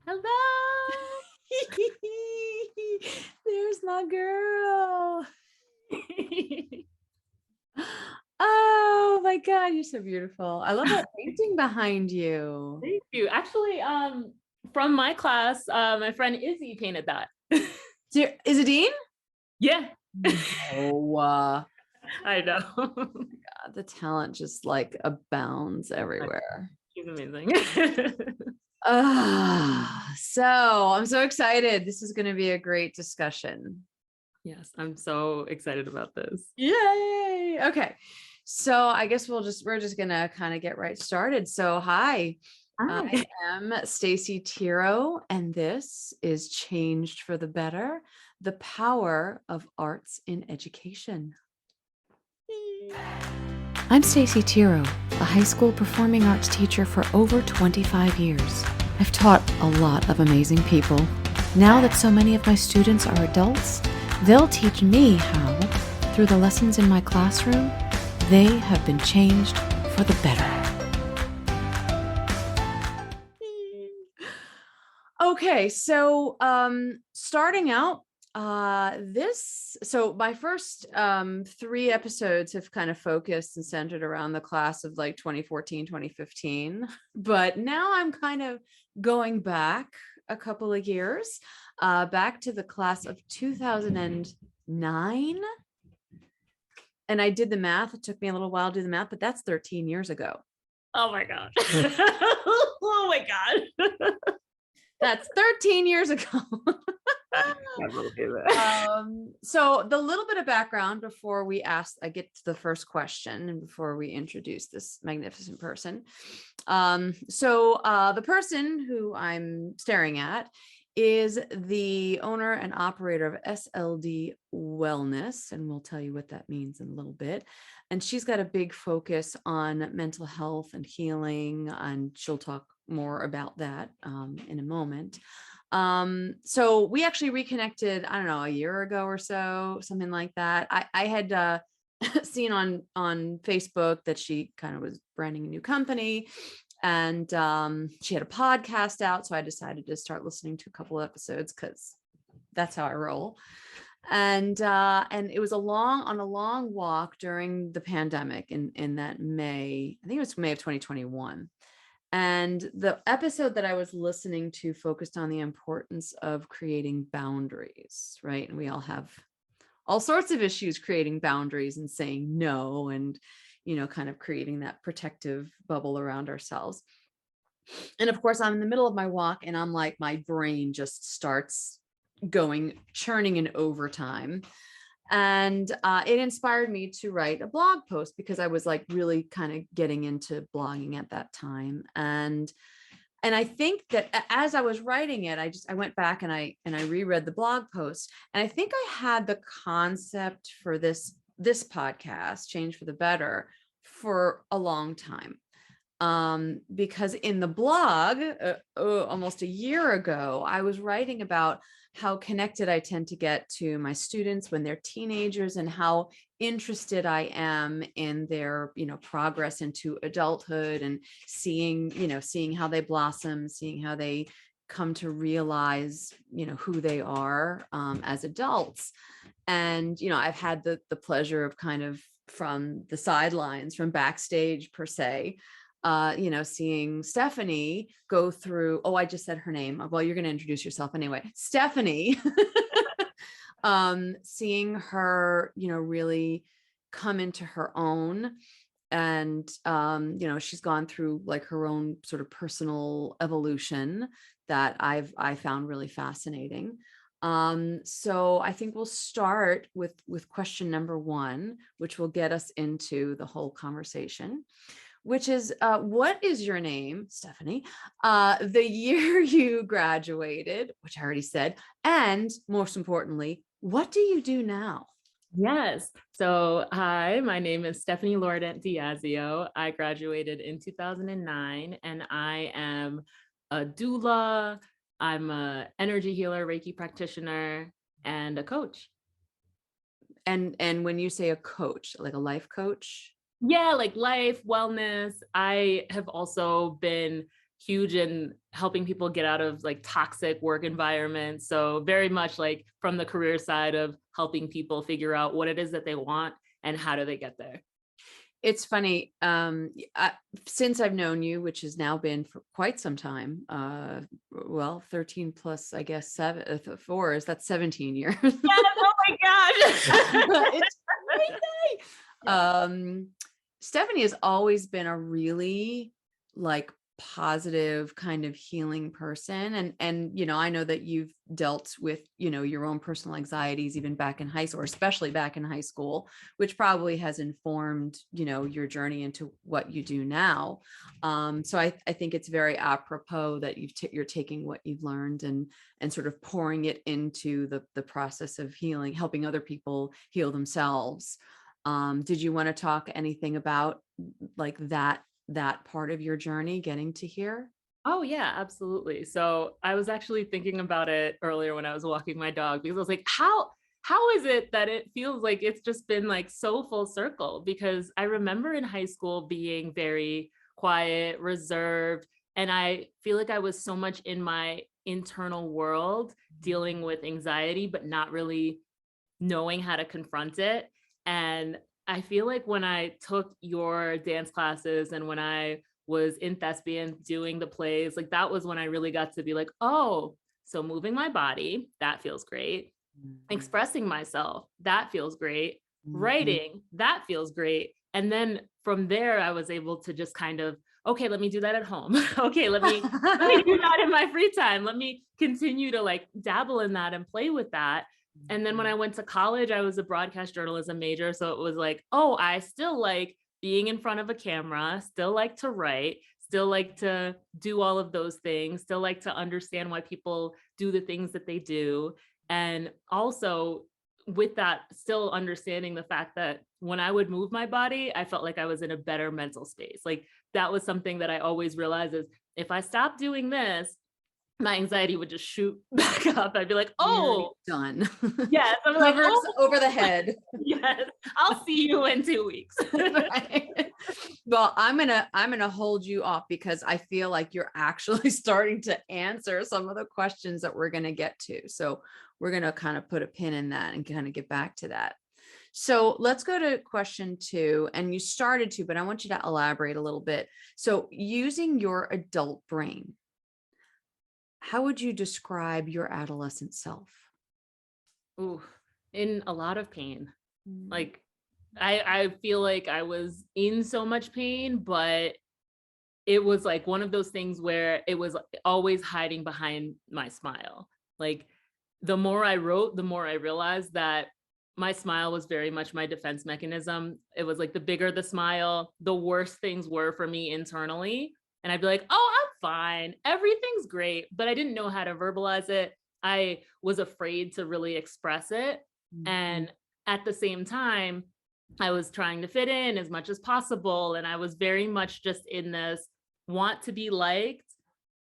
Hello. There's my girl. Oh my God, you're so beautiful. I love that painting behind you. Thank you. Actually, from my class, my friend Izzy painted that. Is it Dean? Yeah, No, I know. God, the talent just like abounds everywhere. She's amazing. So I'm so excited. This is going to be a great discussion. Yes, I'm so excited about this. Yay. Okay. So I guess we're just going to kind of get right started. So hi, I am Stacy Tiro, and this is Changed for the Better, the Power of Arts in Education. I'm Stacy Tiro, a high school performing arts teacher for over 25 years. I've taught a lot of amazing people. Now that so many of my students are adults, they'll teach me how, through the lessons in my classroom, they have been changed for the better. Okay, so starting out, so my first 3 episodes have kind of focused and centered around the class of like 2014, 2015, but now I'm kind of going back a couple of years, back to the class of 2009. And I did the math. It took me a little while to do the math, but that's 13 years ago. Oh my God. Oh my God. That's 13 years ago. So the little bit of background before I get to the first question and before we introduce this magnificent person. The person who I'm staring at is the owner and operator of SLD Wellness, and we'll tell you what that means in a little bit. And she's got a big focus on mental health and healing, and she'll talk more about that in a moment. So we actually reconnected, I don't know, a year ago or so, something like that. I had seen on Facebook that she kind of was branding a new company, and she had a podcast out. So I decided to start listening to a couple of episodes because that's how I roll. And it was on a long walk during the pandemic in that May, I think it was May of 2021. And the episode that I was listening to focused on the importance of creating boundaries, right? And we all have all sorts of issues creating boundaries and saying no, and, kind of creating that protective bubble around ourselves. And of course, I'm in the middle of my walk and I'm like, my brain just starts churning in overtime. And it inspired me to write a blog post because I was like really kind of getting into blogging at that time. And I think that as I was writing it, I went back and I reread the blog post, and I think I had the concept for this podcast, Change for the Better, for a long time. Because in the blog, almost a year ago, I was writing about how connected I tend to get to my students when they're teenagers, and how interested I am in their, progress into adulthood, and seeing how they blossom, seeing how they come to realize, who they are as adults. And, I've had the pleasure of kind of from the sidelines, from backstage per se, seeing Stephanie go through, I just said her name. Well, you're going to introduce yourself anyway. Stephanie, seeing her, really come into her own. And, she's gone through like her own sort of personal evolution that I found really fascinating. So I think we'll start with question number 1, which will get us into the whole conversation, which is, what is your name, Stephanie, the year you graduated, which I already said, and most importantly, what do you do now? Yes. So, hi, my name is Stephanie Lauredent-Diasio. I graduated in 2009, and I am a doula. I'm an energy healer, Reiki practitioner, and a coach. And when you say a coach, like a life coach? Yeah, like life, wellness. I have also been huge in helping people get out of like toxic work environments. So very much like from the career side of helping people figure out what it is that they want and how do they get there. It's funny. Since I've known you, which has now been for quite some time, well, 13 plus, I guess, 4 is that's 17 years. Yes, oh my gosh. It's crazy. Stephanie has always been a really like positive kind of healing person. And, I know that you've dealt with, your own personal anxieties, even back in high school, or especially back in high school, which probably has informed, your journey into what you do now. So I think it's very apropos that you're taking what you've learned and sort of pouring it into the process of healing, helping other people heal themselves. Did you want to talk anything about like that part of your journey, getting to here? Oh yeah, absolutely. So I was actually thinking about it earlier when I was walking my dog, because I was like, how is it that it feels like it's just been like so full circle? Because I remember in high school being very quiet, reserved, and I feel like I was so much in my internal world dealing with anxiety, but not really knowing how to confront it. And I feel like when I took your dance classes and when I was in thespian doing the plays, like that was when I really got to be like, oh, so moving my body, that feels great. Expressing myself, that feels great. Writing, that feels great. And then from there, I was able to just kind of, okay, let me do that at home. Okay, let me do that in my free time. Let me continue to like dabble in that and play with that. And then when I went to college, I was a broadcast journalism major. So it was like, oh, I still like being in front of a camera, still like to write, still like to do all of those things, still like to understand why people do the things that they do. And also with that, still understanding the fact that when I would move my body, I felt like I was in a better mental space. Like that was something that I always realized is if I stop doing this, my anxiety would just shoot back up. I'd be like, oh, done. yes. I'm like, Covers oh, over the head. yes, I'll see you in 2 weeks. Right. Well, I'm gonna hold you off because I feel like you're actually starting to answer some of the questions that we're gonna get to. So we're gonna kind of put a pin in that and kind of get back to that. So let's go to question 2. And you started to, but I want you to elaborate a little bit. So using your adult brain, how would you describe your adolescent self? Ooh, in a lot of pain. Like I feel like I was in so much pain, but it was like one of those things where it was always hiding behind my smile. Like the more I wrote, the more I realized that my smile was very much my defense mechanism. It was like the bigger the smile, the worse things were for me internally. And I'd be like, oh, I'm fine. Everything's great. But I didn't know how to verbalize it. I was afraid to really express it. And at the same time, I was trying to fit in as much as possible. And I was very much just in this want to be liked,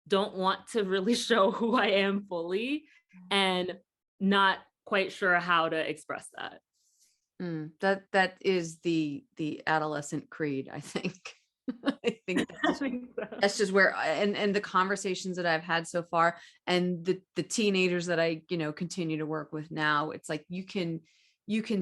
don't want to really show who I am fully, and not quite sure how to express that. That is the adolescent creed, I think. I think that's just where and the conversations that I've had so far and the teenagers that I continue to work with now, it's like you can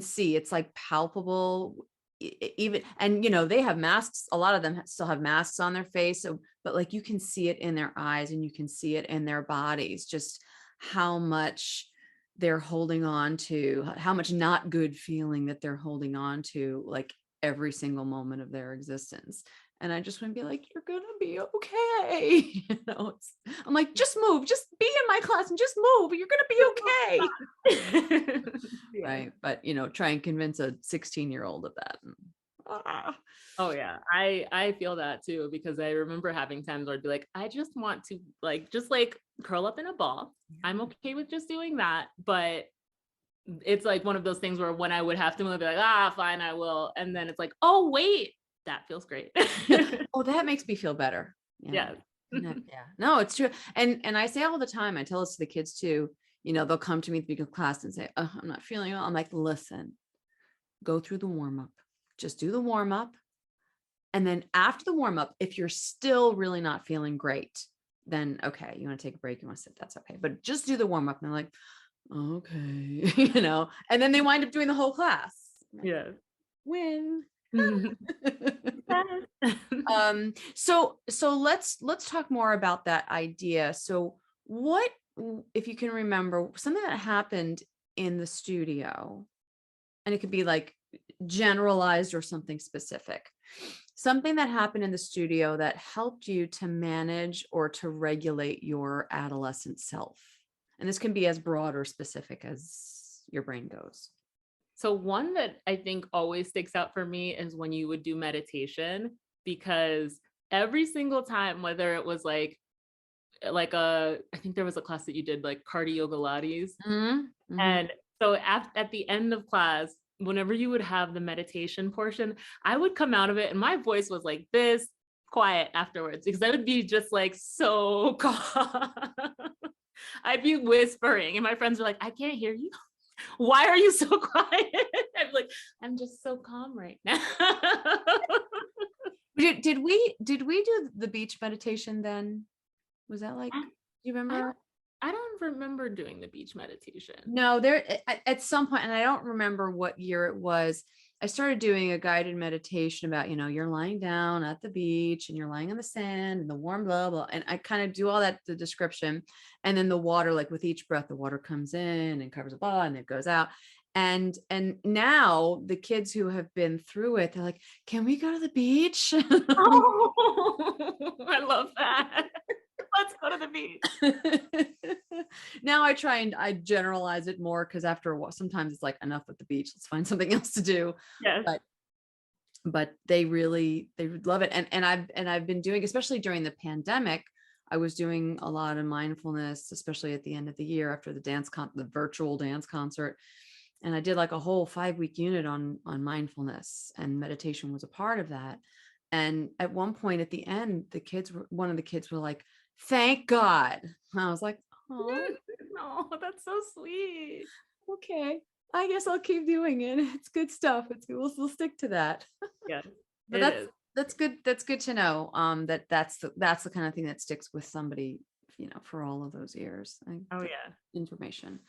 see it's like palpable even, and they have masks, a lot of them still have masks on their face, so but like you can see it in their eyes and you can see it in their bodies, just how much they're holding on to, how much not good feeling that they're holding on to, like every single moment of their existence. And I just want to be like, you're going to be okay. I'm like, just move, just be in my class and just move. You're going to be okay. Yeah. Right. But, try and convince a 16-year-old of that. Oh yeah, I feel that too, because I remember having times where I'd be like, I just want to just curl up in a ball. I'm okay with just doing that. But it's like one of those things where when I would have to move, I'd be like, fine, I will. And then it's like, oh wait, that feels great. Oh, that makes me feel better. Yeah. Yeah. No, it's true. And I say all the time, I tell this to the kids too, they'll come to me at the beginning of class and say, oh, I'm not feeling well. I'm like, listen, go through the warm up. Just do the warm up. And then after the warm up, if you're still really not feeling great, then okay, you want to take a break, you want to sit, that's okay. But just do the warm up. And they're like, okay, and then they wind up doing the whole class. Yeah. Win. Yes. So let's talk more about that idea. So what, if you can remember something that happened in the studio, and it could be like generalized or something specific, something that happened in the studio that helped you to manage or to regulate your adolescent self. And this can be as broad or specific as your brain goes. So one that I think always sticks out for me is when you would do meditation, because every single time, whether it was like I think there was a class that you did like cardio Pilates. Mm-hmm. And so at the end of class, whenever you would have the meditation portion, I would come out of it and my voice was like this, quiet afterwards, because I would be just like so calm. I'd be whispering and my friends were like, I can't hear you. Why are you so quiet? I'm like, I'm just so calm right now. Did we do the beach meditation then? Was that like, do you remember? I don't remember doing the beach meditation. No, there at some point, and I don't remember what year it was, I started doing a guided meditation about, you're lying down at the beach and you're lying on the sand and the warm blah, blah. And I kind of do all that, the description. And then the water, like with each breath, the water comes in and covers the ball and it goes out. And now the kids who have been through it, they're like, can we go to the beach? Oh, I love that. Let's go to the beach. Now I try and I generalize it more, because after a while, sometimes it's like, enough with the beach, let's find something else to do. Yes. But they love it. And I've been doing, especially during the pandemic, I was doing a lot of mindfulness, especially at the end of the year after the virtual dance concert. And I did like a whole 5-week unit on mindfulness, and meditation was a part of that. And at one point at the end, one of the kids were like, thank God. And I was like, oh, no, that's so sweet. Okay, I guess I'll keep doing it. It's good stuff. We'll stick to that. Yeah, but that's good. That's good to know. That's the kind of thing that sticks with somebody, for all of those years. Oh yeah. Information.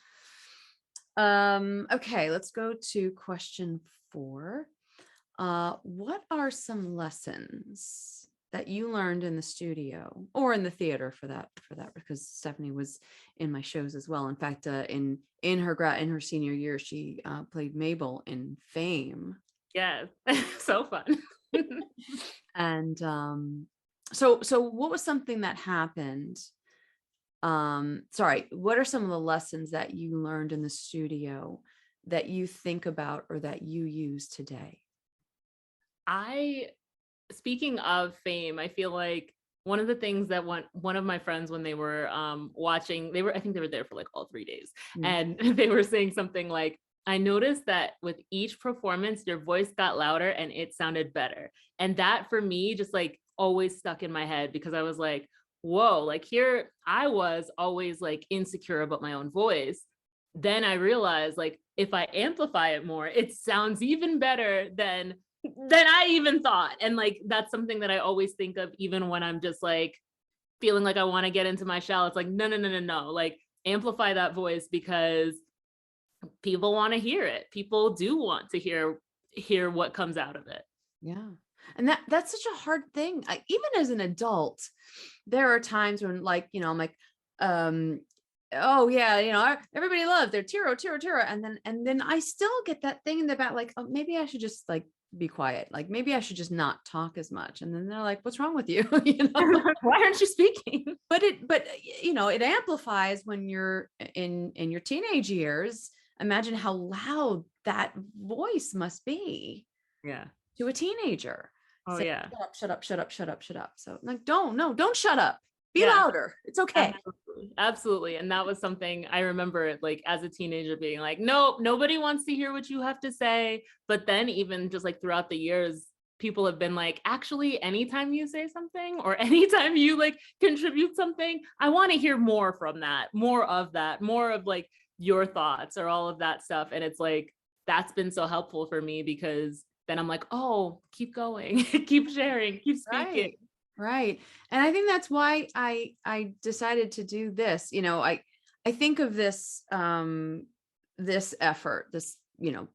Okay, let's go to question 4. What are some lessons that you learned in the studio or in the theater for that, because Stephanie was in my shows as well. In fact, in her senior year, she played Mabel in Fame. Yes. So fun. And so what was something that happened? What are some of the lessons that you learned in the studio that you think about or that you use today? Speaking of Fame, I feel like one of the things that one of my friends, when they were watching, I think they were there for like all 3 days. And they were saying something like, I noticed that with each performance, your voice got louder and it sounded better. And that for me just like always stuck in my head, because I was like, whoa, like here I was always like insecure about my own voice. Then I realized like if I amplify it more, it sounds even better than I even thought. And like that's something that I always think of, even when I'm just like feeling like I want to get into my shell. It's like, no, like amplify that voice, because people want to hear it. People do want to hear what comes out of it. Yeah. And that's such a hard thing. Even as an adult, there are times when like, I'm like, oh yeah, everybody loves their Tiro. And then I still get that thing in the back, like, oh, maybe I should just like be quiet. Like maybe I should just not talk as much. And then they're like, what's wrong with you? Why aren't you speaking? But it amplifies when you're in your teenage years. Imagine how loud that voice must be. Yeah. To a teenager. Oh Say, yeah. Shut up. So like, don't shut up. Be louder. It's okay. Absolutely. And that was something I remember like as a teenager being like, nope, nobody wants to hear what you have to say. But then even just like throughout the years, people have been like, actually, anytime you say something or anytime you like contribute something, I want to hear more from that, more of like your thoughts or all of that stuff. And it's like, that's been so helpful for me, because then I'm like, oh, keep going, keep sharing, keep speaking. Right. And I think that's why I decided to do this. I think of this, this effort, this,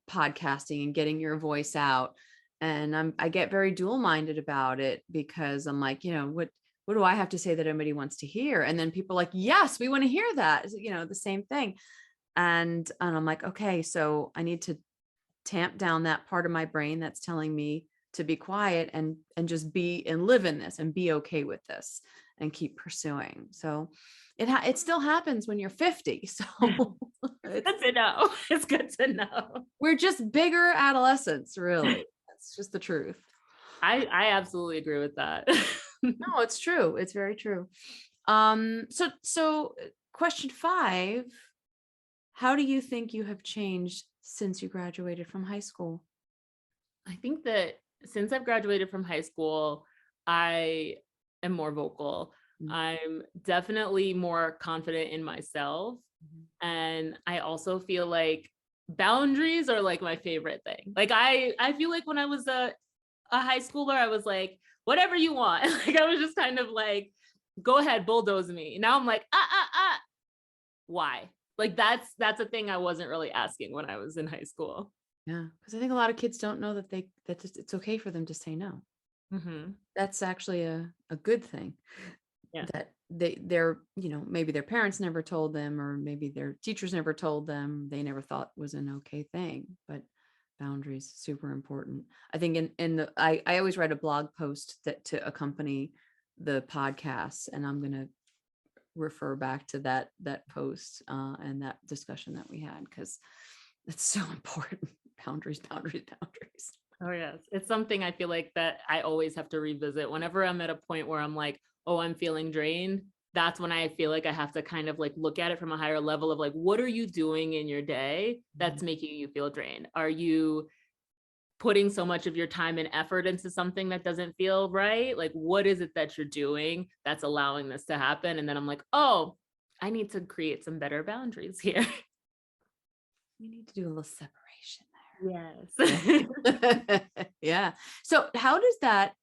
podcasting and getting your voice out. And I get very dual minded about it because I'm like, what do I have to say that everybody wants to hear? And then people are like, yes, we want to hear that. The same thing. And I'm like, okay, so I need to tamp down that part of my brain that's telling me to be quiet and just be and live in this and be okay with this and keep pursuing. So it still happens when you're 50. So it's good to know. It's good to know. We're just bigger adolescents, really. That's just the truth. I absolutely agree with that. No, it's true. It's very true. So question 5, how do you think you have changed since you graduated from high school? I think that since I've graduated from high school, I am more vocal. Mm-hmm. I'm definitely more confident in myself. Mm-hmm. And I also feel like boundaries are like my favorite thing. Like I feel like when I was a high schooler, I was like, whatever you want. Like I was just kind of like, go ahead, bulldoze me. Now I'm like, why? Like that's a thing I wasn't really asking when I was in high school. Yeah, because I think a lot of kids don't know that it's okay for them to say no. Mm-hmm. That's actually a good thing. Yeah. That they're maybe their parents never told them, or maybe their teachers never told them. They never thought was an okay thing. But boundaries, super important. I think I always write a blog post to accompany the podcast, and I'm going to refer back to that post and that discussion that we had, because it's so important. Boundaries. Oh yes. It's something I feel like that I always have to revisit whenever I'm at a point where I'm like, oh, I'm feeling drained. That's when I feel like I have to kind of like look at it from a higher level of like, what are you doing in your day that's making you feel drained? Are you putting so much of your time and effort into something that doesn't feel right? Like, what is it that you're doing that's allowing this to happen? And then I'm like, oh, I need to create some better boundaries here. We need to do a little separation. Yes. Yeah. So how does that,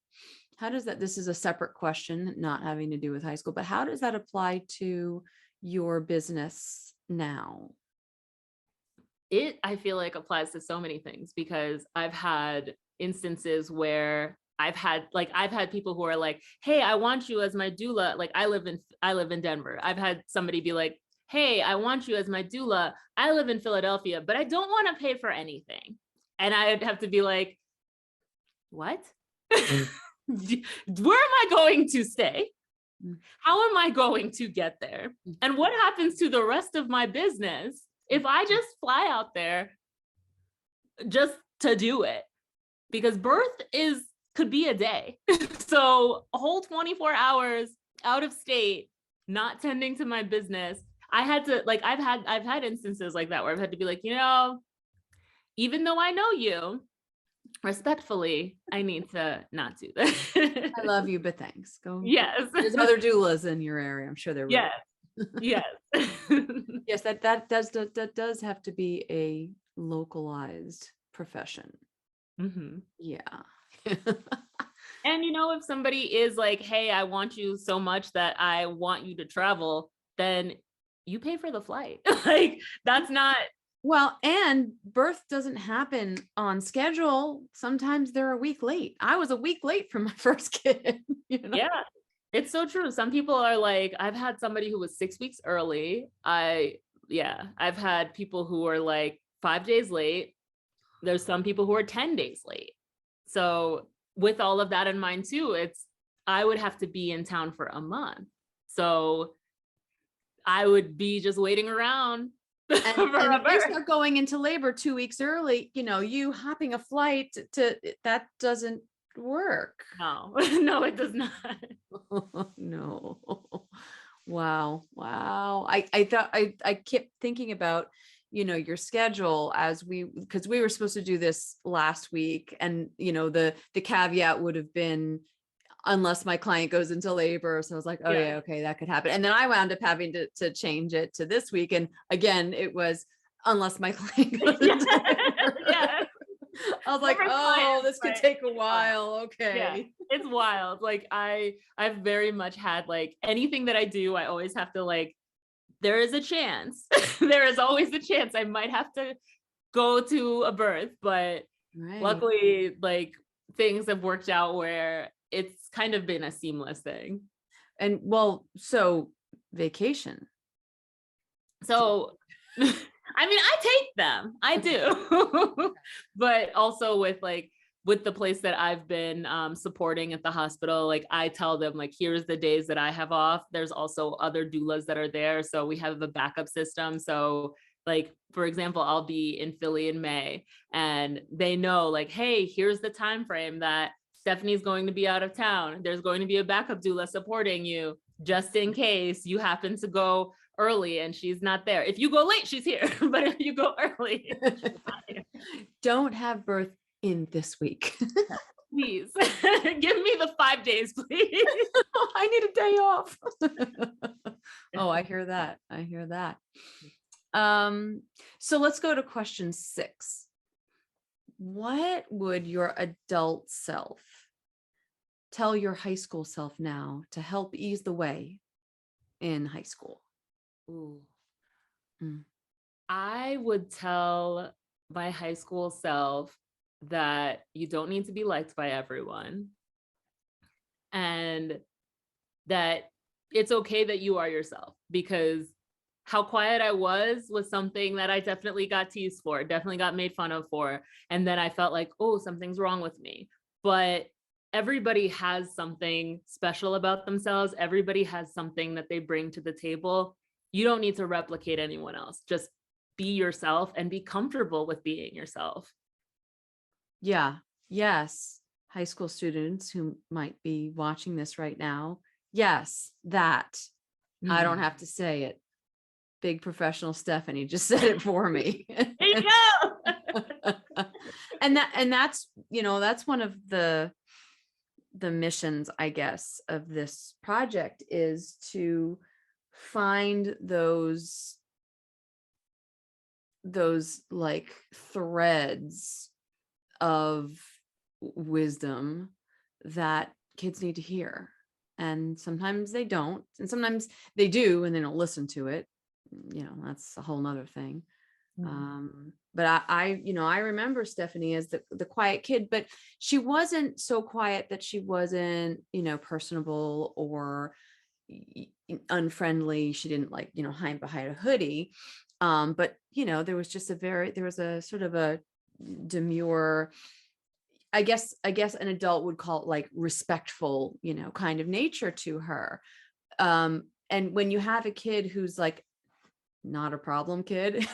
this is a separate question, not having to do with high school, but how does that apply to your business now? I feel like applies to so many things, because I've had instances where I've had people who are like, hey, I want you as my doula. Like I live in Denver. I've had somebody be like, hey, I want you as my doula. I live in Philadelphia, but I don't want to pay for anything. And I'd have to be like, what? Where am I going to stay? How am I going to get there? And what happens to the rest of my business if I just fly out there just to do it? Because birth could be a day. So a whole 24 hours out of state, not tending to my business. I had to I've had instances like that where I've had to be like, even though I know you, respectfully, I need to not do that. I love you, but thanks. Go. Yes. There's other doulas in your area. I'm sure there will. Yes. Yes. Yes, that does have to be a localized profession. Mm-hmm. Yeah. And if somebody is like, hey, I want you so much that I want you to travel, then you pay for the flight. Like that's not. Well, and birth doesn't happen on schedule. Sometimes they're a week late. I was a week late for my first kid. Yeah, it's so true. Some people are like, I've had somebody who was 6 weeks early. I've had people who are like 5 days late. There's some people who are 10 days late. So with all of that in mind too, I would have to be in town for a month. So I would be just waiting around. And if you start going into labor 2 weeks early, you hopping a flight that doesn't work. No, it does not. No. Wow. I kept thinking about, your schedule because we were supposed to do this last week, and, the caveat would have been, unless my client goes into labor. So I was like, oh yeah, okay, that could happen. And then I wound up having to change it to this week. And again, it was unless my client goes into labor. Yeah. I was like, Every oh, client, this could but take a it's wild. while. Yeah, Okay. it's wild. Like I've very much had like anything that I do, I always have to like, there is a chance. There is always a chance I might have to go to a birth, but Right. luckily like things have worked out where it's kind of been a seamless thing. And well, so vacation. So I mean, I take them. I do. But also with the place that I've been supporting at the hospital, like I tell them like, here's the days that I have off. There's also other doulas that are there. So we have a backup system. So like, for example, I'll be in Philly in May and they know like, hey, here's the time frame that Stephanie's going to be out of town. There's going to be a backup doula supporting you just in case you happen to go early and she's not there. If you go late, she's here. But if you go early, she's not here. Don't have birth in this week. Please give me the 5 days, please. I need a day off. Oh, I hear that. I hear that. So let's go to question 6. What would your adult self tell your high school self now to help ease the way in high school? Ooh. Mm. I would tell my high school self that you don't need to be liked by everyone and that it's okay that you are yourself, because how quiet I was something that I definitely got teased for, definitely got made fun of for. And then I felt like, oh, something's wrong with me. But everybody has something special about themselves. Everybody has something that they bring to the table. You don't need to replicate anyone else. Just be yourself and be comfortable with being yourself. Yeah. Yes. High school students who might be watching this right now. Yes, that. I don't have to say it. Big professional Stephanie just said it for me. There you go. and that's, that's one of the missions, I guess, of this project is to find those like threads of wisdom that kids need to hear. And sometimes they don't, and sometimes they do and they don't listen to it. That's a whole nother thing. But I remember Stephanie as the quiet kid, but she wasn't so quiet that she wasn't, personable or unfriendly. She didn't like, hide behind a hoodie. But there was a sort of a demure, I guess an adult would call it like respectful, kind of nature to her. And when you have a kid who's like not a problem kid,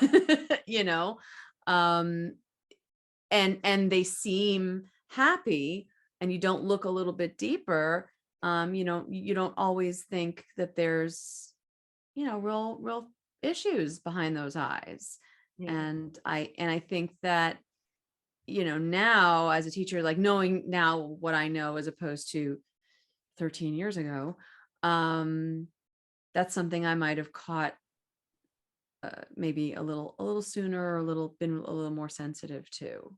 and they seem happy and you don't look a little bit deeper, you don't always think that there's, real issues behind those eyes. Yeah. And I think that, now as a teacher, like knowing now what I know as opposed to 13 years ago, that's something I might have caught maybe a little sooner, or been a little more sensitive to.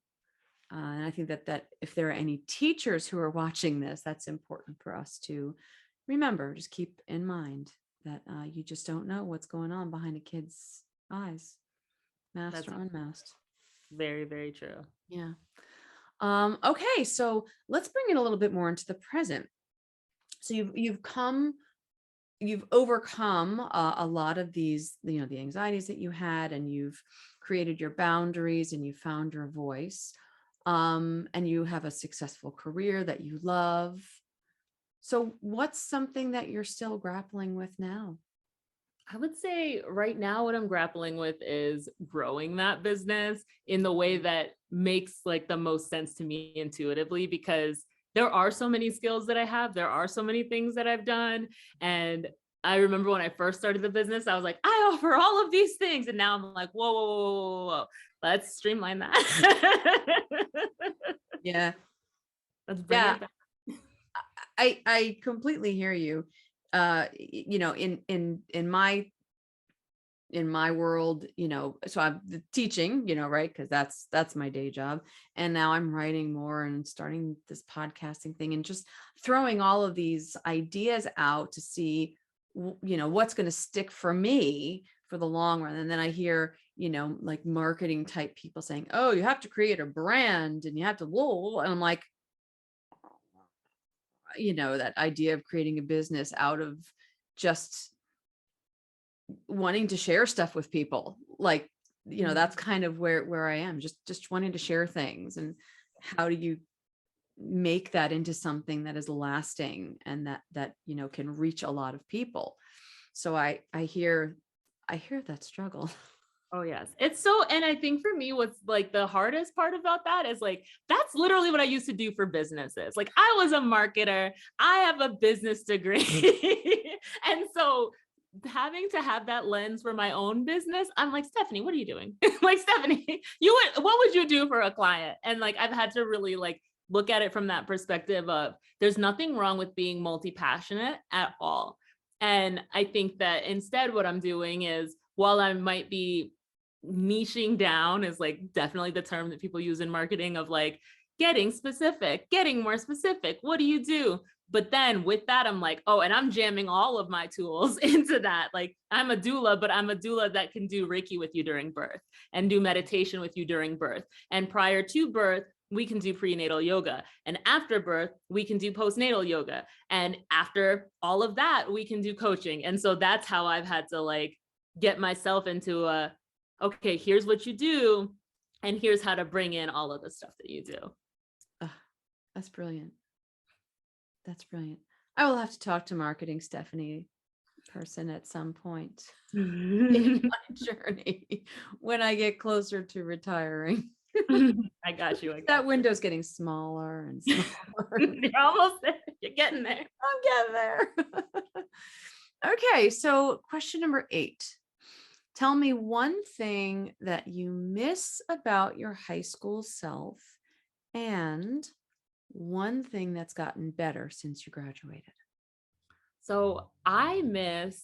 And I think that if there are any teachers who are watching this, that's important for us to remember. Just keep in mind that you just don't know what's going on behind a kid's eyes, masked or unmasked. Very, very true. Yeah. Okay, so let's bring it a little bit more into the present. So you've overcome a lot of these, the anxieties that you had, and you've created your boundaries and you found your voice. And you have a successful career that you love. So what's something that you're still grappling with now? I would say right now what I'm grappling with is growing that business in the way that makes like the most sense to me intuitively, because there are so many skills that I have. There are so many things that I've done. And I remember when I first started the business, I was like, I offer all of these things. And now I'm like, whoa, whoa, whoa, whoa, whoa. Let's streamline that. Yeah. Let's bring it back. I completely hear you. In my in my world, so I'm teaching, right? Because that's my day job. And now I'm writing more and starting this podcasting thing and just throwing all of these ideas out to see, what's going to stick for me for the long run. And then I hear, like marketing type people saying, oh, you have to create a brand and you have to, and I'm like, that idea of creating a business out of just wanting to share stuff with people, like, that's kind of where I am, just wanting to share things. And how do you make that into something that is lasting and that can reach a lot of people? So I hear that struggle. Oh yes. It's so, and I think for me, what's like the hardest part about that is like, that's literally what I used to do for businesses. Like I was a marketer, I have a business degree. And so having to have that lens for my own business, I'm like, Stephanie, what are you doing? Like, Stephanie, what would you do for a client? And like, I've had to really like look at it from that perspective of there's nothing wrong with being multi-passionate at all. And I think that instead what I'm doing is, while I might be niching down, is like definitely the term that people use in marketing of like getting specific, getting more specific. What do you do? But then with that, I'm like, oh, and I'm jamming all of my tools into that. Like I'm a doula, but I'm a doula that can do Reiki with you during birth and do meditation with you during birth. And prior to birth, we can do prenatal yoga. And after birth, we can do postnatal yoga. And after all of that, we can do coaching. And so that's how I've had to like get myself into okay, here's what you do. And here's how to bring in all of the stuff that you do. That's brilliant. That's brilliant. I will have to talk to marketing Stephanie person at some point in my journey when I get closer to retiring. I got you. That window's getting smaller and smaller. You're almost there. You're getting there. I'm getting there. Okay, so question number 8. Tell me one thing that you miss about your high school self and one thing that's gotten better since you graduated. So I miss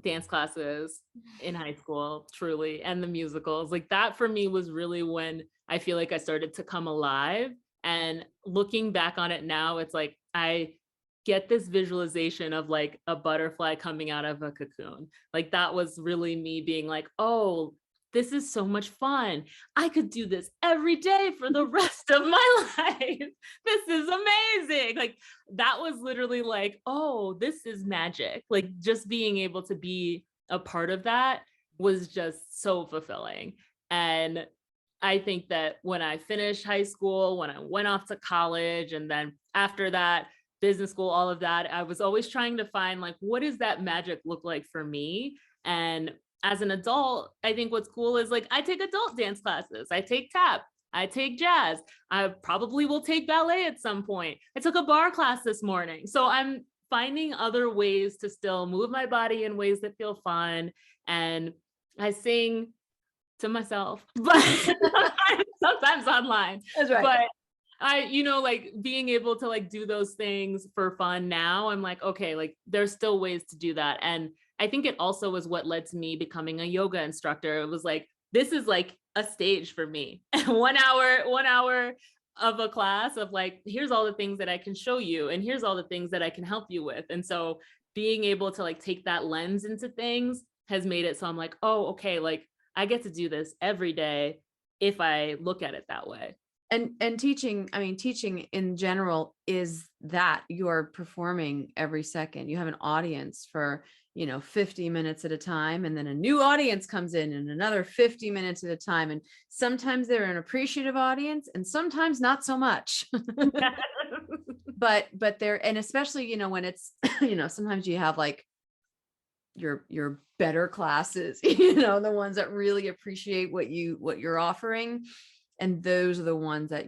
dance classes in high school, truly, and the musicals. Like that for me was really when I feel like I started to come alive. And looking back on it now, it's like I get this visualization of like a butterfly coming out of a cocoon. Like that was really me being like, oh, this is so much fun. I could do this every day for the rest of my life. This is amazing. Like that was literally like, oh, this is magic. Like just being able to be a part of that was just so fulfilling. And I think that when I finished high school, when I went off to college, and then after that, business school, all of that, I was always trying to find like, what does that magic look like for me? And as an adult, I think what's cool is like, I take adult dance classes, I take tap, I take jazz, I probably will take ballet at some point. I took a bar class this morning. So I'm finding other ways to still move my body in ways that feel fun. And I sing to myself, but sometimes online. That's right. But I, like being able to like do those things for fun now, I'm like, okay, like there's still ways to do that. And I think it also was what led to me becoming a yoga instructor. It was like, this is like a stage for me. 1 hour of a class of like, here's all the things that I can show you. And here's all the things that I can help you with. And so being able to like take that lens into things has made it so I'm like, oh, okay, like I get to do this every day if I look at it that way. And teaching, I mean, teaching in general is that you're performing every second. You have an audience for, 50 minutes at a time, and then a new audience comes in and another 50 minutes at a time. And sometimes they're an appreciative audience and sometimes not so much. but they're, and especially, when it's, sometimes you have like your better classes, the ones that really appreciate what you're offering. And those are the ones that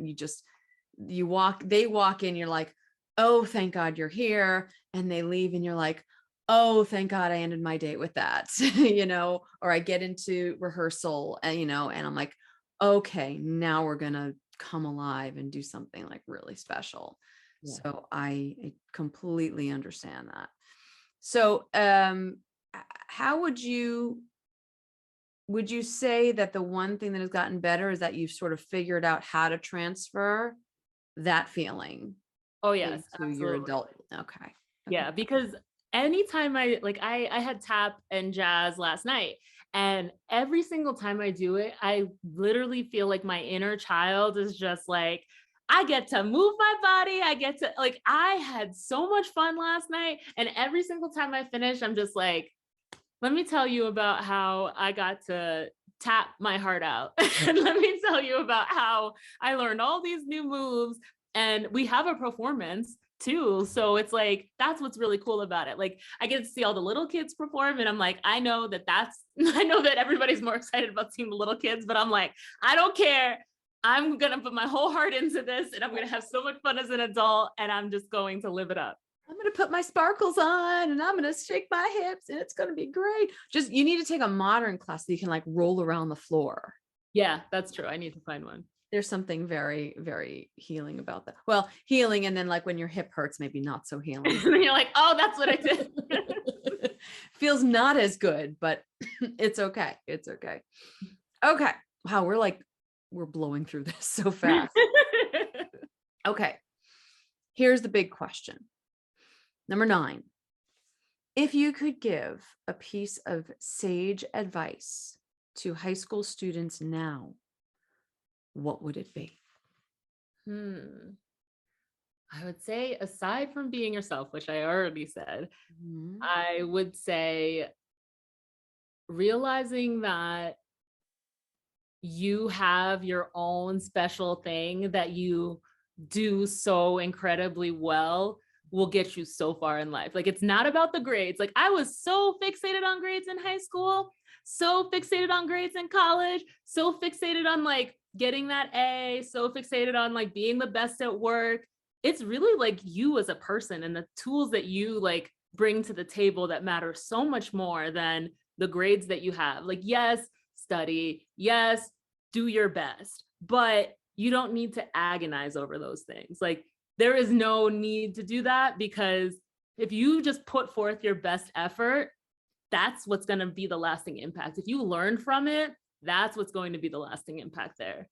they walk in, you're like, oh, thank God you're here. And they leave and you're like, oh, thank God I ended my date with that, or I get into rehearsal and, and I'm like, okay, now we're going to come alive and do something like really special. Yeah. So I completely understand that. So, how would you would you say that the one thing that has gotten better is that you've sort of figured out how to transfer that feeling Oh yes, into your absolutely. adult? Okay. Okay. Yeah, because anytime I had tap and jazz last night, and every single time I do it, I literally feel like my inner child is just like, I get to move my body. I get to like, I had so much fun last night. And every single time I finish, I'm just like, let me tell you about how I got to tap my heart out. And let me tell you about how I learned all these new moves. And we have a performance too. So it's like, that's what's really cool about it. Like, I get to see all the little kids perform, and I'm like, I know I know that everybody's more excited about seeing the little kids, but I'm like, I don't care. I'm going to put my whole heart into this, and I'm going to have so much fun as an adult, and I'm just going to live it up. I'm going to put my sparkles on and I'm going to shake my hips and it's going to be great. Just, you need to take a modern class so you can like roll around the floor. Yeah, that's true. I need to find one. There's something very, very healing about that. Well, healing. And then like when your hip hurts, maybe not so healing. And then you're like, oh, that's what I did. Feels not as good, but it's okay. It's okay. Okay. Wow. We're blowing through this so fast. Okay. Here's the big question. Number 9, if you could give a piece of sage advice to high school students now, what would it be? I would say, aside from being yourself, which I already said, Mhm. I would say realizing that you have your own special thing that you do so incredibly well will get you so far in life. Like, it's not about the grades. Like, I was so fixated on grades in high school, so fixated on grades in college, so fixated on like getting that A, so fixated on like being the best at work. It's really like you as a person and the tools that you like bring to the table that matter so much more than the grades that you have. Like, yes, study, yes, do your best, but you don't need to agonize over those things. Like, there is no need to do that, because if you just put forth your best effort, that's what's going to be the lasting impact. If you learn from it, that's what's going to be the lasting impact there.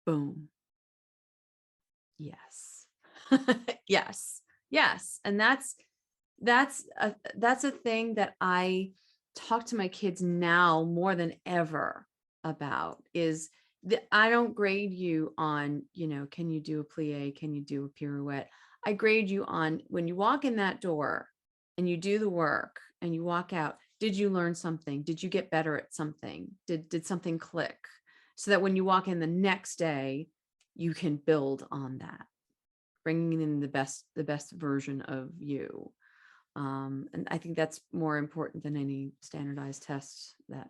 Boom. Yes. Yes. Yes. And that's a thing that I talk to my kids now more than ever about, is that I don't grade you on, can you do a plie? Can you do a pirouette? I grade you on when you walk in that door and you do the work and you walk out. Did you learn something? Did you get better at something? Did something click? So that when you walk in the next day, you can build on that, bringing in the best version of you. And I think that's more important than any standardized tests that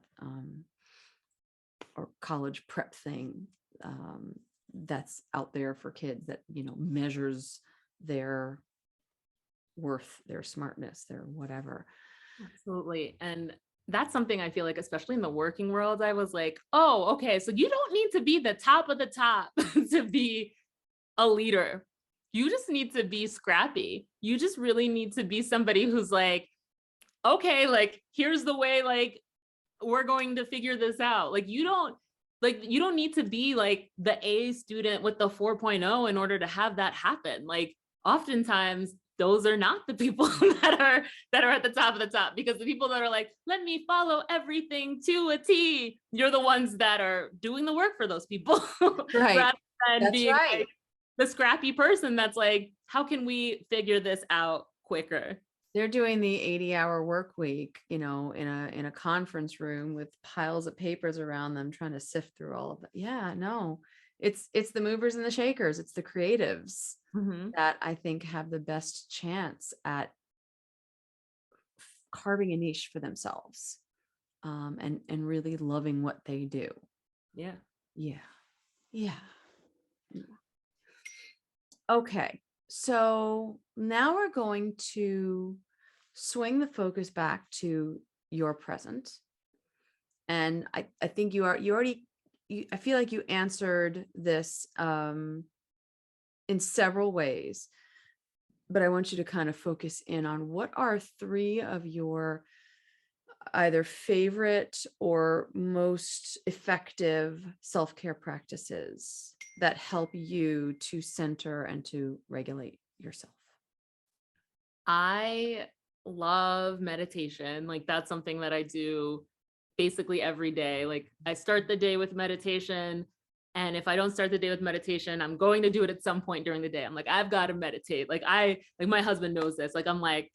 or college prep thing that's out there for kids that measures their worth, their smartness, their whatever. Absolutely. And that's something I feel like, especially in the working world, I was like, oh, okay, so you don't need to be the top of the top to be a leader. You just need to be scrappy. You just really need to be somebody who's like, okay, like, here's the way, like, we're going to figure this out. Like, you don't need to be like the A student with the 4.0 in order to have that happen. Like, oftentimes those are not the people that are at the top of the top, because the people that are like, let me follow everything to a T, you're the ones that are doing the work for those people. Right. Rather than That's being right. like the scrappy person that's like, how can we figure this out quicker? They're doing the 80-hour work week, in a conference room with piles of papers around them, trying to sift through all of that. Yeah, no, it's the movers and the shakers. It's the creatives that I think have the best chance at carving a niche for themselves, and really loving what they do. Yeah. Yeah. Yeah. Okay. So now we're going to swing the focus back to your present. And I think I feel like you answered this in several ways, but I want you to kind of focus in on what are 3 of your either favorite or most effective self-care practices that help you to center and to regulate yourself? I love meditation. Like that's something that I do basically every day. Like I start the day with meditation. And if I don't start the day with meditation, I'm going to do it at some point during the day. I'm like, I've got to meditate. Like my husband knows this. Like, I'm like,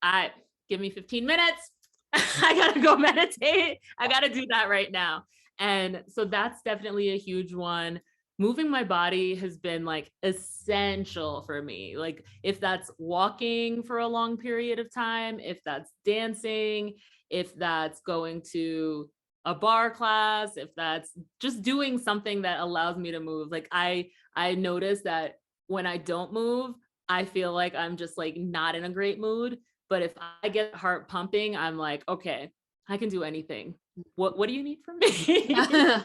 I give me 15 minutes. I got to go meditate. I got to do that right now. And so that's definitely a huge one. Moving my body has been like essential for me. Like if that's walking for a long period of time, if that's dancing, if that's going to a bar class, if that's just doing something that allows me to move. Like I notice that when I don't move, I feel like I'm just like not in a great mood. But if I get heart pumping, I'm like, okay, I can do anything. What do you need from me?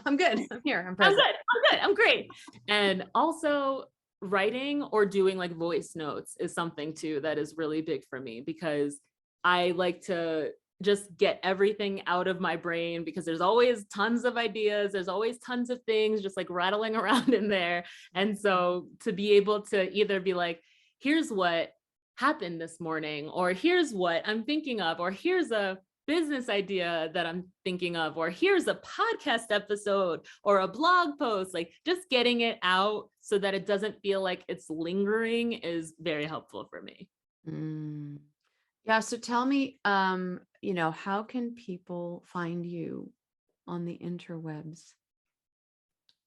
I'm good. I'm here. I'm I'm present. good. I'm good. I'm great. And also writing or doing like voice notes is something too that is really big for me, because I like to just get everything out of my brain, because there's always tons of ideas. There's always tons of things just like rattling around in there. And so to be able to either be like, here's what happened this morning, or here's what I'm thinking of, or here's a business idea that I'm thinking of, or here's a podcast episode or a blog post, like just getting it out so that it doesn't feel like it's lingering is very helpful for me. Mm. Yeah. So tell me, how can people find you on the interwebs?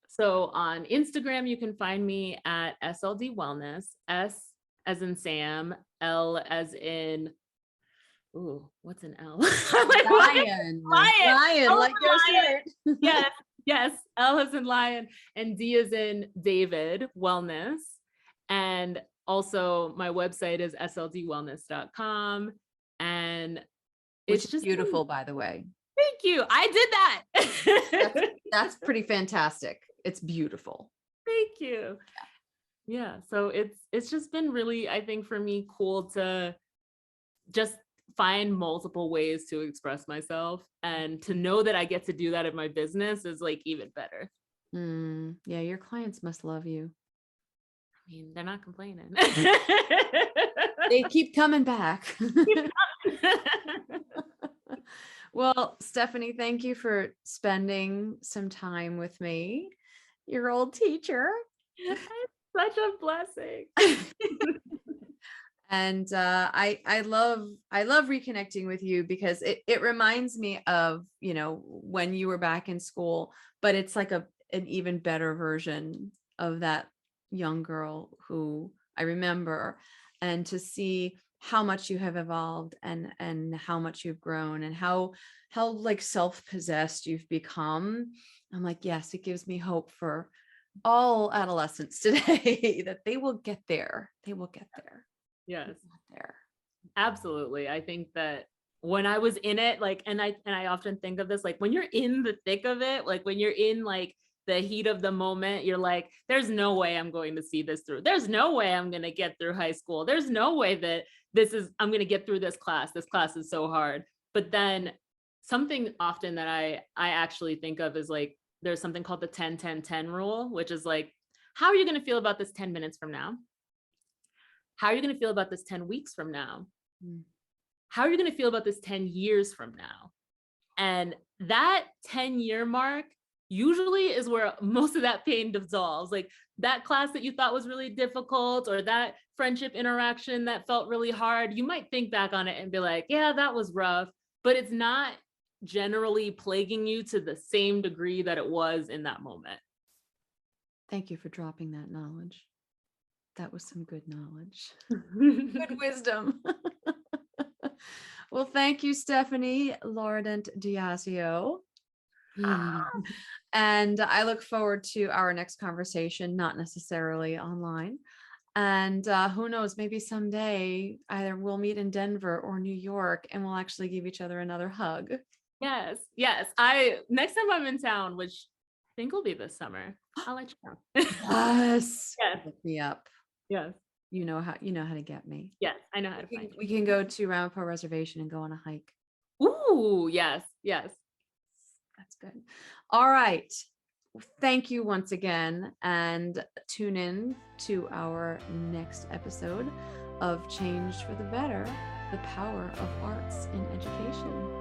So on Instagram, you can find me at SLD Wellness, S as in Sam, L as in, ooh, what's an L? I'm like, what? Lion. Lion. Lion, L like as in your lion. shirt. Yes, yes. L as in lion, and D as in David Wellness. And also my website is sldwellness.com. And Which it's is just beautiful, by the way. thank you. I did that. That's pretty fantastic. It's beautiful. Thank you. Yeah. So it's just been really, I think for me, cool to just find multiple ways to express myself, and to know that I get to do that in my business is like even better. Yeah, your clients must love you. I mean, they're not complaining. They keep coming back. Well, Stephanie, thank you for spending some time with me, your old teacher. Such a blessing. And I love reconnecting with you, because it reminds me of, when you were back in school, but it's like an even better version of that young girl who I remember, and to see how much you have evolved, and how much you've grown, and how like self-possessed you've become. I'm like, yes, it gives me hope for all adolescents today that they will get there. They will get there. Yes, There. absolutely. I think that when I was in it, like, and I often think of this, like when you're in the thick of it, like when you're in like the heat of the moment, you're like, there's no way I'm going to see this through. There's no way I'm going to get through high school. There's no way that I'm going to get through this class. This class is so hard. But then something often that I actually think of is like, there's something called the 10-10-10 rule, which is like, how are you going to feel about this 10 minutes from now? How are you going to feel about this 10 weeks from now? How are you going to feel about this 10 years from now? And that 10-year mark usually is where most of that pain dissolves. Like that class that you thought was really difficult, or that friendship interaction that felt really hard, you might think back on it and be like, yeah, that was rough, but it's not generally plaguing you to the same degree that it was in that moment. Thank you for dropping that knowledge. That was some good knowledge. Good wisdom. Well, thank you, Stephanie Lauredent-Diasio. And I look forward to our next conversation, not necessarily online. And who knows, maybe someday either we'll meet in Denver or New York, and we'll actually give each other another hug. Yes. Next time I'm in town, which I think will be this summer, I'll let you know. Yes. Yes. Look me up. Yes. You know how to get me. Yes. I know how to find you. We can go to Ramapo Reservation and go on a hike. Ooh, Ooh, yes, yes. That's good. All right. Thank you once again, and tune in to our next episode of Change for the Better, the Power of Arts in Education.